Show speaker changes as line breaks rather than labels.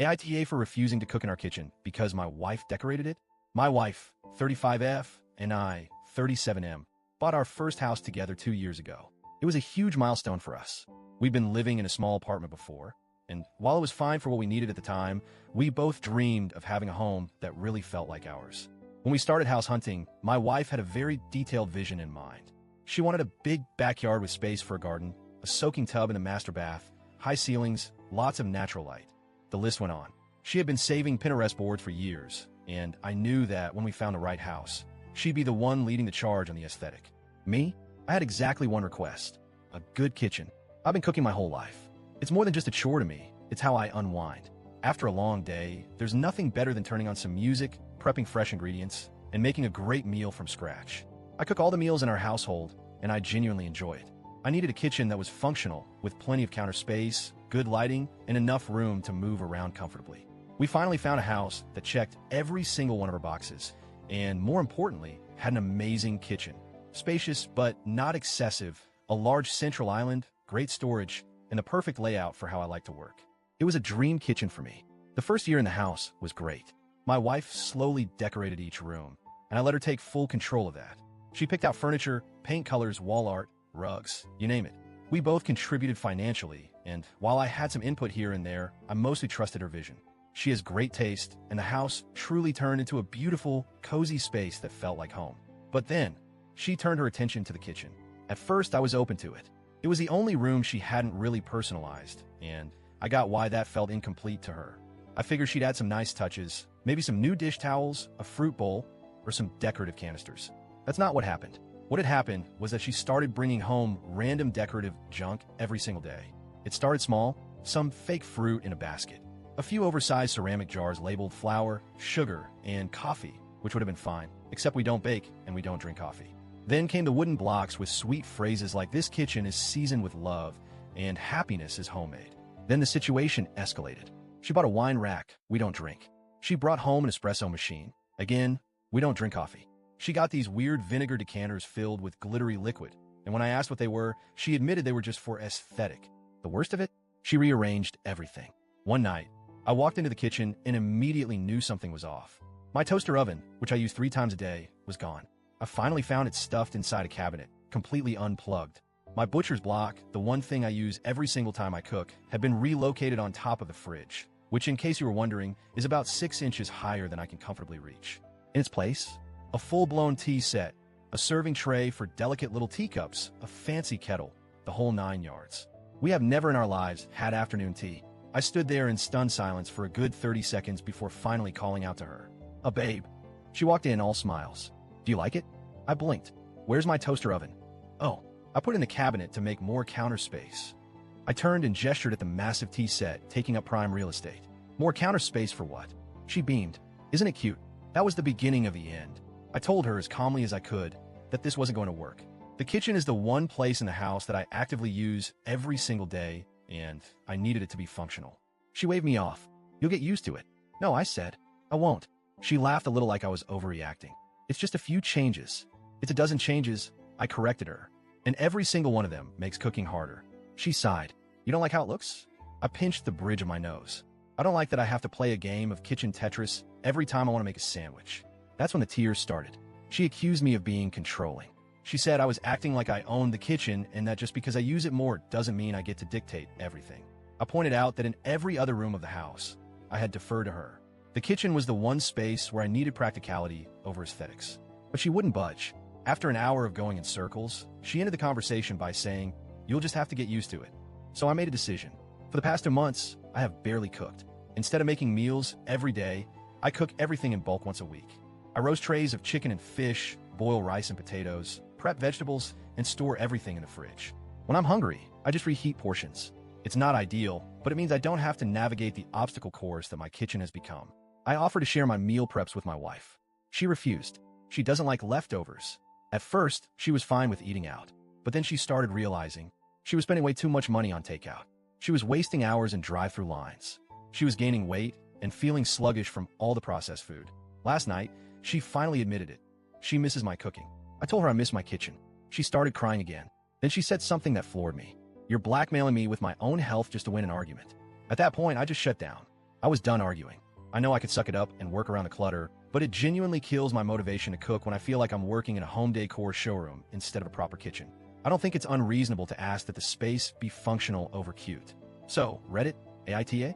AITA for refusing to cook in our kitchen because my wife decorated it? My wife, 35F, and I, 37M, bought our first house together 2 years ago. It was a huge milestone for us. We'd been living in a small apartment before, and while it was fine for what we needed at the time, we both dreamed of having a home that really felt like ours. When we started house hunting, my wife had a very detailed vision in mind. She wanted a big backyard with space for a garden, a soaking tub in the master bath, high ceilings, lots of natural light. The list went on. She had been saving Pinterest boards for years, and I knew that when we found the right house, she'd be the one leading the charge on the aesthetic. Me? I had exactly one request: a good kitchen. I've been cooking my whole life. It's more than just a chore to me, it's how I unwind. After a long day, there's nothing better than turning on some music, prepping fresh ingredients, and making a great meal from scratch. I cook all the meals in our household, and I genuinely enjoy it. I needed a kitchen that was functional, with plenty of counter space, good lighting, and enough room to move around comfortably. We finally found a house that checked every single one of our boxes, and more importantly, had an amazing kitchen. Spacious but not excessive, a large central island, great storage, and the perfect layout for how I like to work. It was a dream kitchen for me. The first year in the house was great. My wife slowly decorated each room, and I let her take full control of that. She picked out furniture, paint colors, wall art, rugs, you name it. We both contributed financially, and while I had some input here and there, I mostly trusted her vision. She has great taste, and the house truly turned into a beautiful, cozy space that felt like home. But then, she turned her attention to the kitchen. At first, I was open to it. It was the only room she hadn't really personalized, and I got why that felt incomplete to her. I figured she'd add some nice touches, maybe some new dish towels, a fruit bowl, or some decorative canisters. That's not what happened. What had happened was that she started bringing home random decorative junk every single day. It started small, some fake fruit in a basket, a few oversized ceramic jars labeled flour, sugar, and coffee, which would have been fine, except we don't bake and we don't drink coffee. Then came the wooden blocks with sweet phrases like "this kitchen is seasoned with love" and "happiness is homemade." Then the situation escalated. She bought a wine rack, we don't drink. She brought home an espresso machine. Again, we don't drink coffee. She got these weird vinegar decanters filled with glittery liquid, and when I asked what they were, she admitted they were just for aesthetic. The worst of it? She rearranged everything. One night, I walked into the kitchen and immediately knew something was off. My toaster oven, which I use 3 times a day, was gone. I finally found it stuffed inside a cabinet, completely unplugged. My butcher's block, the one thing I use every single time I cook, had been relocated on top of the fridge, which, in case you were wondering, is about 6 inches higher than I can comfortably reach. In its place, a full-blown tea set, a serving tray for delicate little teacups, a fancy kettle, the whole 9 yards. We have never in our lives had afternoon tea. I stood there in stunned silence for a good 30 seconds before finally calling out to her. "A babe." She walked in all smiles. "Do you like it?" I blinked. "Where's my toaster oven?" "Oh, I put it in the cabinet to make more counter space." I turned and gestured at the massive tea set, taking up prime real estate. "More counter space for what?" She beamed. "Isn't it cute?" That was the beginning of the end. I told her as calmly as I could that this wasn't going to work. The kitchen is the one place in the house that I actively use every single day, and I needed it to be functional. She waved me off. "You'll get used to it." "No," I said. "I won't." She laughed a little like I was overreacting. "It's just a few changes." "It's a dozen changes," I corrected her. "And every single one of them makes cooking harder." She sighed. "You don't like how it looks?" I pinched the bridge of my nose. "I don't like that I have to play a game of kitchen Tetris every time I want to make a sandwich." That's when the tears started. She accused me of being controlling. She said I was acting like I owned the kitchen and that just because I use it more doesn't mean I get to dictate everything. I pointed out that in every other room of the house, I had deferred to her. The kitchen was the one space where I needed practicality over aesthetics. But she wouldn't budge. After an hour of going in circles, she ended the conversation by saying, "You'll just have to get used to it." So I made a decision. For the past 2 months, I have barely cooked. Instead of making meals every day, I cook everything in bulk once a week. I roast trays of chicken and fish, boil rice and potatoes, prep vegetables, and store everything in the fridge. When I'm hungry, I just reheat portions. It's not ideal, but it means I don't have to navigate the obstacle course that my kitchen has become. I offer to share my meal preps with my wife. She refused. She doesn't like leftovers. At first, she was fine with eating out, but then she started realizing she was spending way too much money on takeout. She was wasting hours in drive-through lines. She was gaining weight and feeling sluggish from all the processed food. Last night, she finally admitted it. She misses my cooking. I told her I miss my kitchen. She started crying again. Then she said something that floored me. "You're blackmailing me with my own health just to win an argument." At that point, I just shut down. I was done arguing. I know I could suck it up and work around the clutter, but it genuinely kills my motivation to cook when I feel like I'm working in a home decor showroom instead of a proper kitchen. I don't think it's unreasonable to ask that the space be functional over cute. So, Reddit, AITA?